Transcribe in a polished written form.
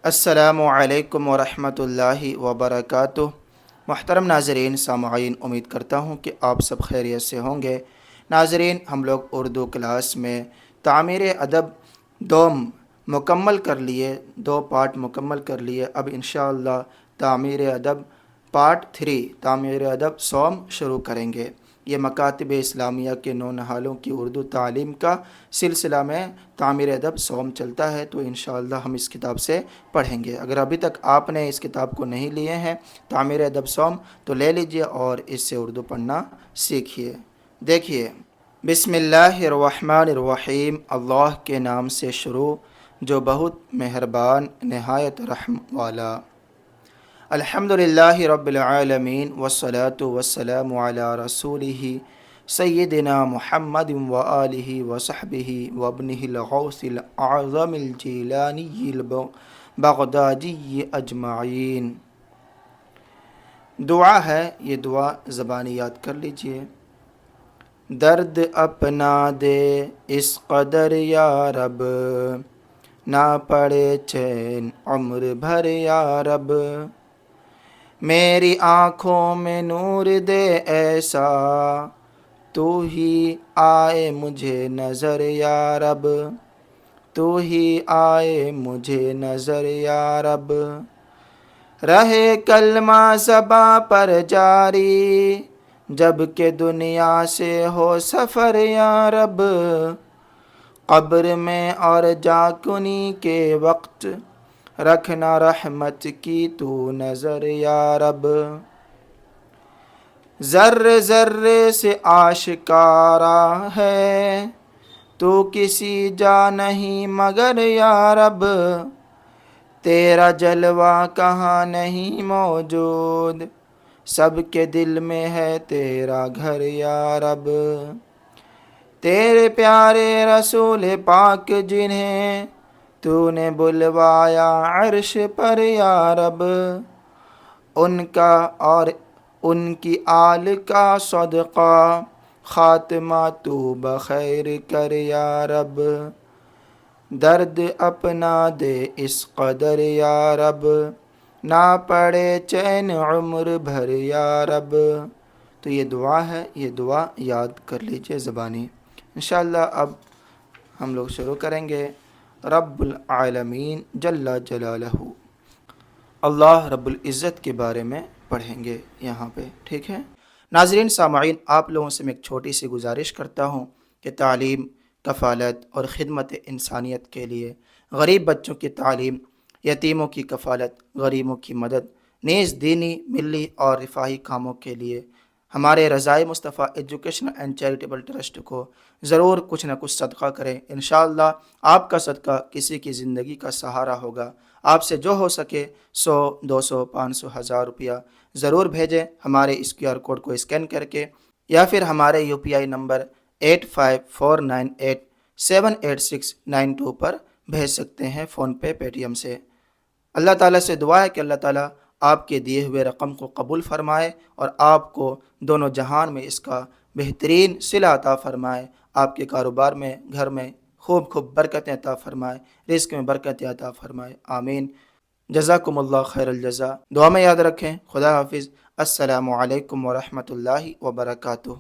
السلام علیکم ورحمۃ اللہ وبرکاتہ۔ محترم ناظرین سامعین، امید کرتا ہوں کہ آپ سب خیریت سے ہوں گے۔ ناظرین، ہم لوگ اردو کلاس میں تعمیر ادب دوم مکمل کر لیے، 2 پارٹ مکمل کر لیے۔ اب انشاءاللہ تعمیر ادب پارٹ 3 تعمیر ادب سوم شروع کریں گے۔ یہ مکاتب اسلامیہ کے 9 نہالوں کی اردو تعلیم کا سلسلہ میں تعمیر ادب سوم چلتا ہے، تو انشاءاللہ ہم اس کتاب سے پڑھیں گے۔ اگر ابھی تک آپ نے اس کتاب کو نہیں لیے ہیں تعمیر ادب سوم، تو لے لیجئے اور اس سے اردو پڑھنا سیکھیے۔ دیکھیے، بسم اللہ الرحمن الرحیم، اللہ کے نام سے شروع جو بہت مہربان نہایت رحم والا۔ الحمد للہ رب العالمین والصلاة والسلام علی رسولہ سیدنا محمد وآلہ وصحبہ وابنہ الغوث الاعظم الجیلانی البغدادی اجمعین۔ دعا ہے، یہ دعا زبانی یاد کر لیجئے۔ درد اپنا دے اس قدر یا رب، نہ پڑے چین عمر بھر یا رب، میری آنکھوں میں نور دے ایسا، تو ہی آئے مجھے نظر یا رب، تو ہی آئے مجھے نظر یا رب، رہے کلمہ زباں پر جاری، جب کہ دنیا سے ہو سفر یا رب، قبر میں اور جاکنی کے وقت رکھنا رحمت کی تو نظر یا رب، ذرے ذرے سے آشکارا ہے تو کسی جا نہیں مگر یا رب، تیرا جلوہ کہاں نہیں موجود، سب کے دل میں ہے تیرا گھر یا رب، تیرے پیارے رسول پاک جنہیں تو نے بلوایا عرش پر یا رب، ان کا اور ان کی آل کا صدقہ خاتمہ تو بخیر کر یا رب، درد اپنا دے اس قدر یا رب، نہ پڑے چین عمر بھر یا رب۔ تو یہ دعا ہے، یہ دعا یاد کر لیجئے زبانی۔ انشاءاللہ اب ہم لوگ شروع کریں گے۔ رب العالمین جل جلالہ، اللہ رب العزت کے بارے میں پڑھیں گے یہاں پہ، ٹھیک ہے؟ ناظرین سامعین، آپ لوگوں سے میں ایک چھوٹی سی گزارش کرتا ہوں کہ تعلیم، کفالت اور خدمت انسانیت کے لیے، غریب بچوں کی تعلیم، یتیموں کی کفالت، غریبوں کی مدد، نیز دینی، ملی اور رفاہی کاموں کے لیے ہمارے رضائے مصطفیٰ ایجوکیشنل اینڈ چیریٹیبل ٹرسٹ کو ضرور کچھ نہ کچھ صدقہ کریں۔ انشاءاللہ آپ کا صدقہ کسی کی زندگی کا سہارا ہوگا۔ آپ سے جو ہو سکے 100، 200، 500، 1000 روپیہ ضرور بھیجیں ہمارے اس QR کوڈ کو اسکین کر کے، یا پھر ہمارے UPI نمبر 8549878692 پر بھیج سکتے ہیں، فون پے، پے ٹی ایم سے۔ اللہ تعالیٰ سے دعا ہے کہ اللہ تعالیٰ آپ کے دیے ہوئے رقم کو قبول فرمائے اور آپ کو دونوں جہان میں اس کا بہترین صلہ عطا فرمائے، آپ کے کاروبار میں، گھر میں خوب خوب برکتیں عطا فرمائے، رزق میں برکتیں عطا فرمائے، آمین۔ جزاکم اللہ خیر الجزا۔ دعا میں یاد رکھیں۔ خدا حافظ۔ السلام علیکم ورحمۃ اللہ وبرکاتہ۔